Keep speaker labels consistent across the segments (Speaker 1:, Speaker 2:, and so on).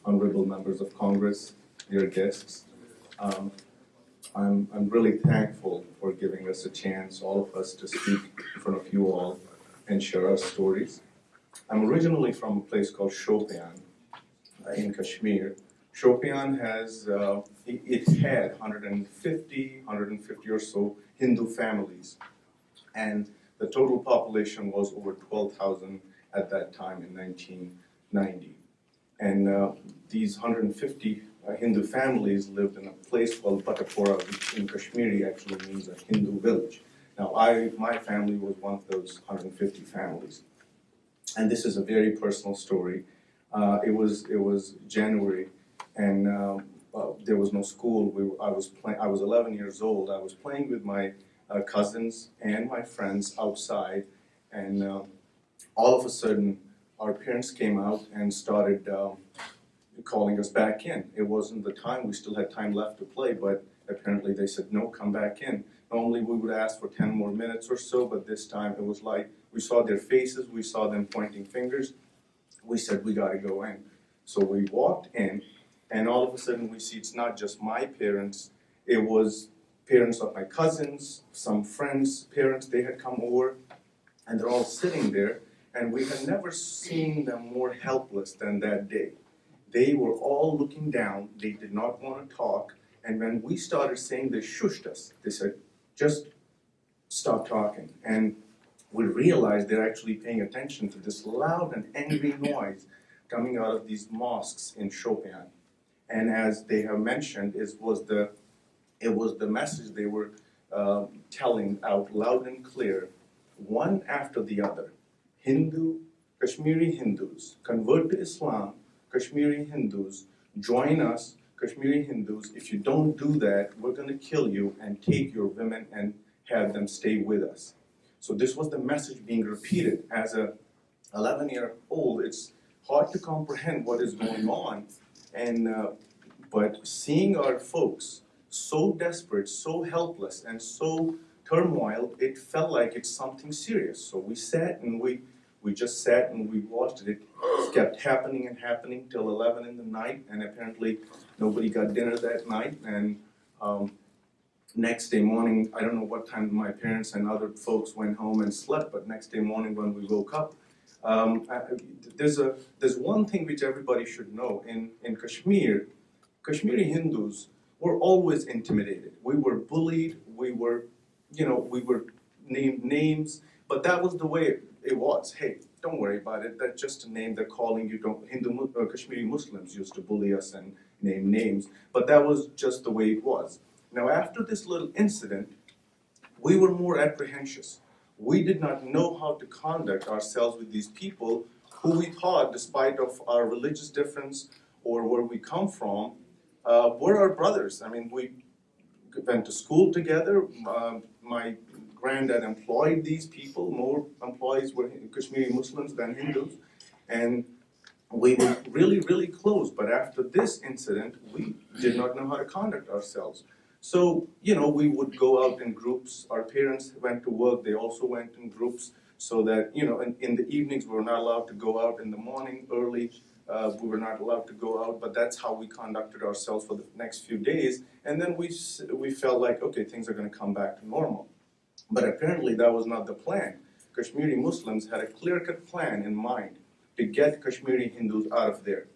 Speaker 1: honorable members of Congress, dear guests. Um, I'm really thankful for giving us a chance, all of us, to speak in front of you all and share our stories. I'm originally from a place called Shopian in Kashmir. Shopian has, it had 150 or so Hindu families, and the total population was over 12,000 at that time in 1990. And these 150 Hindu families lived in a place called Batapora, which in Kashmiri actually means a Hindu village. Now, my family was one of those 150 families. And this is a very personal story. It was January, and there was no school. I was 11 years old. I was playing with my cousins and my friends outside, and all of a sudden, our parents came out and started calling us back in. It wasn't the time, we still had time left to play, but apparently they said, no, come back in. Normally we would ask for 10 more minutes or so, but this time it was like, we saw their faces, we saw them pointing fingers. We said, we gotta go in. So we walked in, and all of a sudden we see it's not just my parents, it was parents of my cousins, some friends' parents, they had come over, and they're all sitting there, and we had never seen them more helpless than that day. They were all looking down, they did not want to talk, and when we started saying, they shushed us. They said, just stop talking. And we realized they're actually paying attention to this loud and angry noise coming out of these mosques in Shopian. And as they have mentioned, it was the message they were telling out loud and clear, one after the other. Kashmiri Hindus convert to Islam, Kashmiri Hindus join us, Kashmiri Hindus. If you don't do that, we're going to kill you and take your women and have them stay with us. So this was the message being repeated. As a 11-year-old, it's hard to comprehend what is going on, and but seeing our folks so desperate, so helpless, and so turmoil, it felt like it's something serious. So we sat and we just sat and we watched it. It kept happening and happening till 11 in the night, and apparently nobody got dinner that night. And next day morning, I don't know what time my parents and other folks went home and slept, but next day morning when we woke up, there's one thing which everybody should know. In Kashmir, Kashmiri Hindus were always intimidated. We were bullied, we were named names, but that was the way it was. Hey, don't worry about it. That's just a name they're calling you. Kashmiri Muslims used to bully us and name names, but that was just the way it was. Now, after this little incident, we were more apprehensive. We did not know how to conduct ourselves with these people who we thought, despite of our religious difference or where we come from, were our brothers. I mean, we went to school together. My granddad employed these people. More employees were Kashmiri Muslims than Hindus. And we were really, really close. But after this incident, we did not know how to conduct ourselves. So, we would go out in groups. Our parents went to work. They also went in groups so that, in the evenings, we were not allowed to go out. In the morning, early, we were not allowed to go out. But that's how we conducted ourselves for the next few days. And then we felt like, okay, things are going to come back to normal. But apparently that was not the plan. Kashmiri Muslims had a clear-cut plan in mind to get Kashmiri Hindus out of there.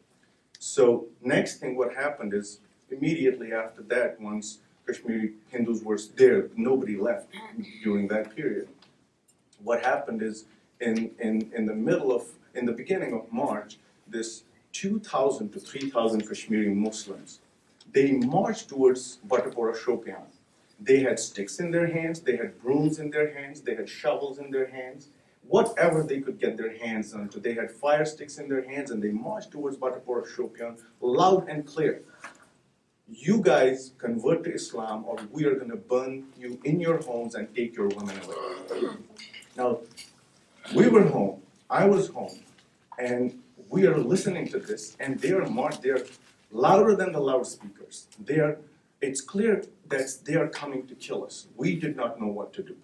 Speaker 1: So next thing what happened is, immediately after that, once Kashmiri Hindus were there, nobody left during that period. What happened is, in the beginning of March, this 2,000 to 3,000 Kashmiri Muslims, they marched towards Batapora Shopian. They had sticks in their hands, they had brooms in their hands, they had shovels in their hands, whatever they could get their hands onto. They had fire sticks in their hands, and they marched towards Batapora Shopian, loud and clear. You guys convert to Islam, or we are going to burn you in your homes and take your women away. Now, we were home, I was home, and we are listening to this, and they're louder than the loudspeakers. It's clear that they are coming to kill us. We did not know what to do.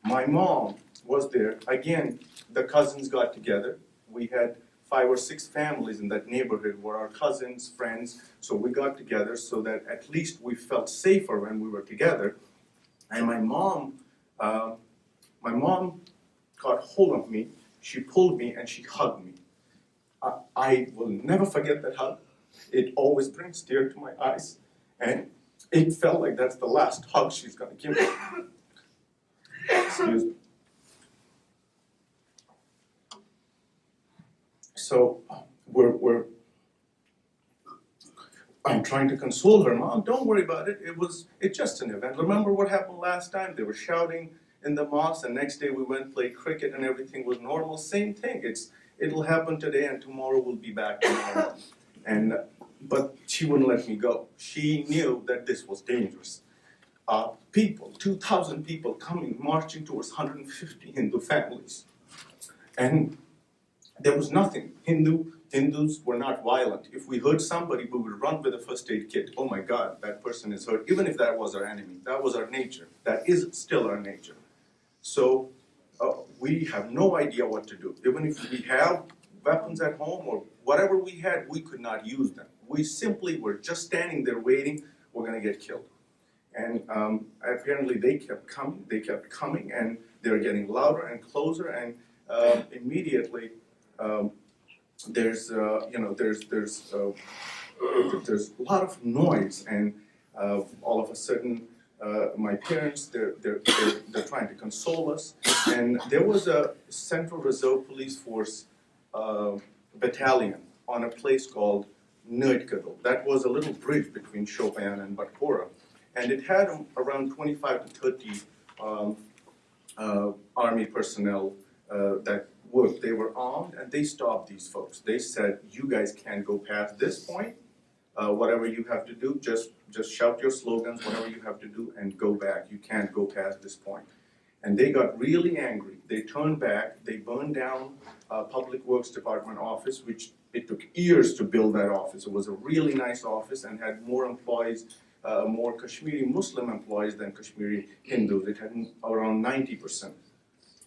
Speaker 1: My mom was there. Again, the cousins got together. We had 5 or 6 families in that neighborhood were our cousins, friends, so we got together so that at least we felt safer when we were together. And my mom got hold of me, she pulled me and she hugged me. I will never forget that hug. It always brings tears to my eyes. And it felt like that's the last hug she's gonna give me. Excuse me. So I'm trying to console her. Mom, don't worry about it. It's just an event. Remember what happened last time? They were shouting in the mosque, and next day we went play cricket and everything was normal. Same thing. It'll happen today, and tomorrow we'll be back to normal. But she wouldn't let me go. She knew that this was dangerous. 2,000 people coming, marching towards 150 Hindu families. And there was nothing. Hindus were not violent. If we hurt somebody, we would run with a first aid kit. Oh my God, that person is hurt. Even if that was our enemy, that was our nature. That is still our nature. So we have no idea what to do. Even if we have weapons at home or whatever we had, we could not use them. We simply were just standing there waiting, we're gonna get killed. And apparently they kept coming, and they were getting louder and closer, and immediately there's a lot of noise, and all of a sudden my parents, they're trying to console us, and there was a Central Reserve Police Force battalion on a place called Nerdkadal. That was a little bridge between Shopian and Batpora, and it had around 25 to 30 army personnel that worked. They were armed, and they stopped these folks. They said, "You guys can't go past this point. Whatever you have to do, just shout your slogans, whatever you have to do, and go back. You can't go past this point." And they got really angry. They turned back. They burned down Public Works Department office, which it took years to build that office. It was a really nice office and had more employees, more Kashmiri Muslim employees than Kashmiri Hindus. It had around 90%.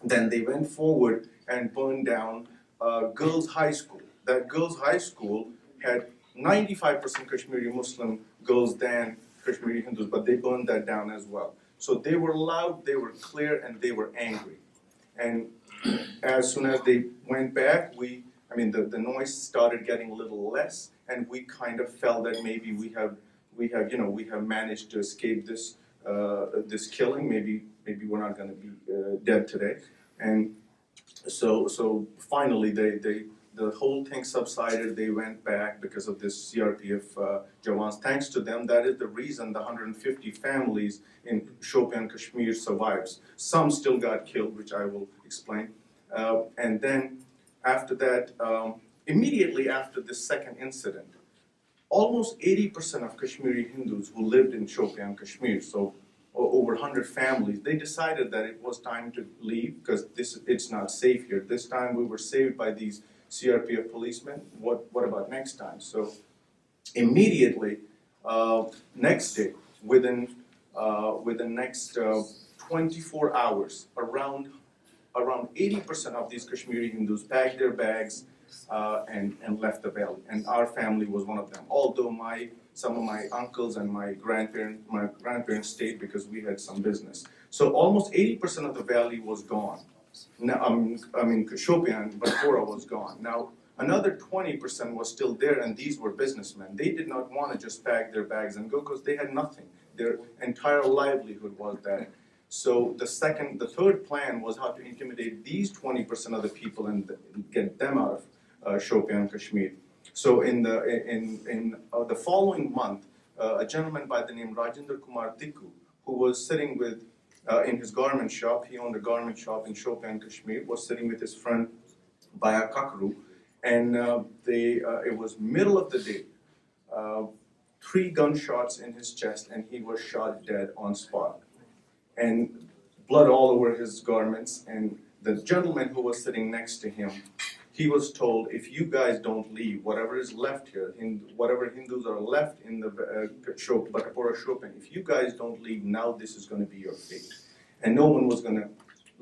Speaker 1: Then they went forward and burned down Girls' High School. That Girls' High School had 95% Kashmiri Muslim girls than Kashmiri Hindus, but they burned that down as well. So they were loud, they were clear, and they were angry. And as soon as they went back, the noise started getting a little less, and we kind of felt that maybe we have managed to escape this killing. Maybe we're not going to be dead today. And so finally the whole thing subsided. They went back because of this CRPF Jawans. Thanks to them, that is the reason the 150 families in Shopian, Kashmir survives. Some still got killed, which I will explain. And then after that, immediately after this second incident, almost 80% of Kashmiri Hindus who lived in Shopian, Kashmir, so over 100 families, they decided that it was time to leave because it's not safe here. This time we were saved by these CRPF policemen. What about next time? So immediately, next day, within next 24 hours, around 80% of these Kashmiri Hindus packed their bags and left the valley. And our family was one of them. Although some of my uncles and my grandparents stayed because we had some business. So almost 80% of the valley was gone. Now, Shopian, Batpora was gone. Now, another 20% was still there, and these were businessmen. They did not want to just pack their bags and go because they had nothing. Their entire livelihood was that. So the third plan was how to intimidate these 20% of the people and get them out of Shopian, Kashmir. So in the following month, a gentleman by the name Rajinder Kumar Tikku, who was sitting with in his garment shop, he owned a garment shop in Shopian, Kashmir, was sitting with his friend Baya Kakru, and it was middle of the day. 3 gunshots in his chest, and he was shot dead on spot. And blood all over his garments, and the gentleman who was sitting next to him, he was told, if you guys don't leave, whatever is left here, whatever Hindus are left in the Batpora Shopian, if you guys don't leave now, this is going to be your fate. And no one was going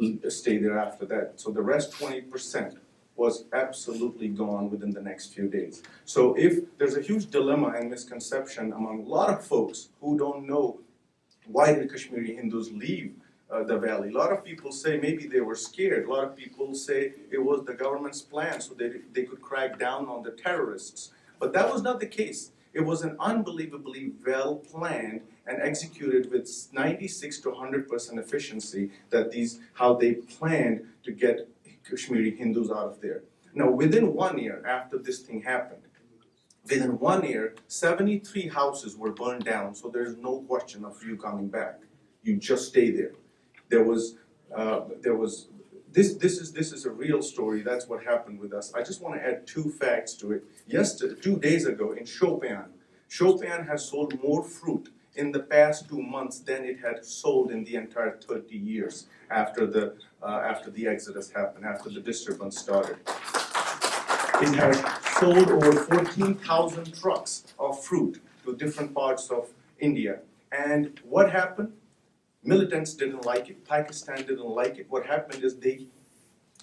Speaker 1: to stay there after that. So the rest 20% was absolutely gone within the next few days. So if there's a huge dilemma and misconception among a lot of folks who don't know why did Kashmiri Hindus leave the valley. A lot of people say maybe they were scared. A lot of people say it was the government's plan so they could crack down on the terrorists. But that was not the case. It was an unbelievably well planned and executed with 96 to 100% efficiency how they planned to get Kashmiri Hindus out of there. Now, within 1 year after this thing happened, within 1 year, 73 houses were burned down, so there's no question of you coming back. You just stay there. This is a real story. That's what happened with us. I just want to add two facts to it. 2 days ago in Shopian has sold more fruit in the past 2 months than it had sold in the entire 30 years after the exodus happened, after the disturbance started. It has sold over 14,000 trucks of fruit to different parts of India. And what happened? Militants didn't like it. Pakistan didn't like it. What happened is they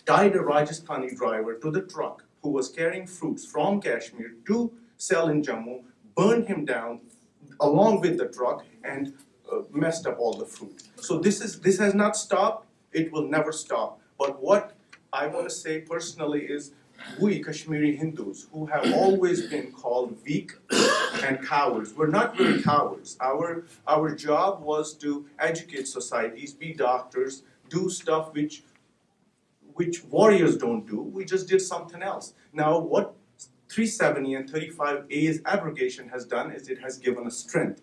Speaker 1: tied a Rajasthani driver to the truck who was carrying fruits from Kashmir to sell in Jammu, burned him down along with the truck, and messed up all the fruit. So this has not stopped. It will never stop. But what I want to say personally is, we Kashmiri Hindus, who have always been called weak and cowards, we're not really cowards. Our job was to educate societies, be doctors, do stuff which warriors don't do. We just did something else. Now, what 370 and 35A's abrogation has done is it has given us strength.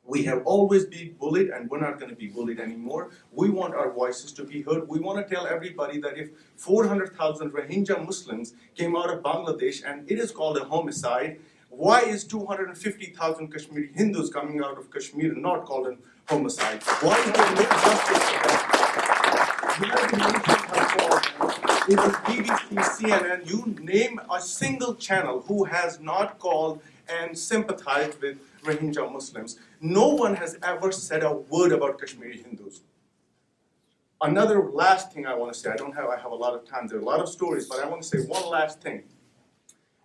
Speaker 1: We have always been bullied, and we're not going to be bullied anymore. We want our voices to be heard. We want to tell everybody that if 400,000 Rohingya Muslims came out of Bangladesh and it is called a homicide, why is 250,000 Kashmiri Hindus coming out of Kashmir not called a homicide? Why is there no justice for that? United Nations has called, it was BBC, CNN, you name a single channel who has not called and sympathized with Rohingya Muslims. No one has ever said a word about Kashmiri Hindus. Another last thing I want to say, I have a lot of time, there are a lot of stories, but I want to say one last thing.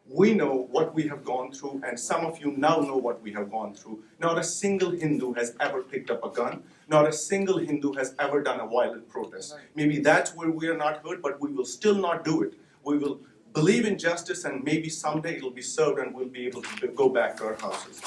Speaker 1: We know what we have gone through, and some of you now know what we have gone through. Not a single Hindu has ever picked up a gun. Not a single Hindu has ever done a violent protest. Maybe that's where we are not heard, but we will still not do it. We will believe in justice, and maybe someday it'll be served and we'll be able to go back to our houses.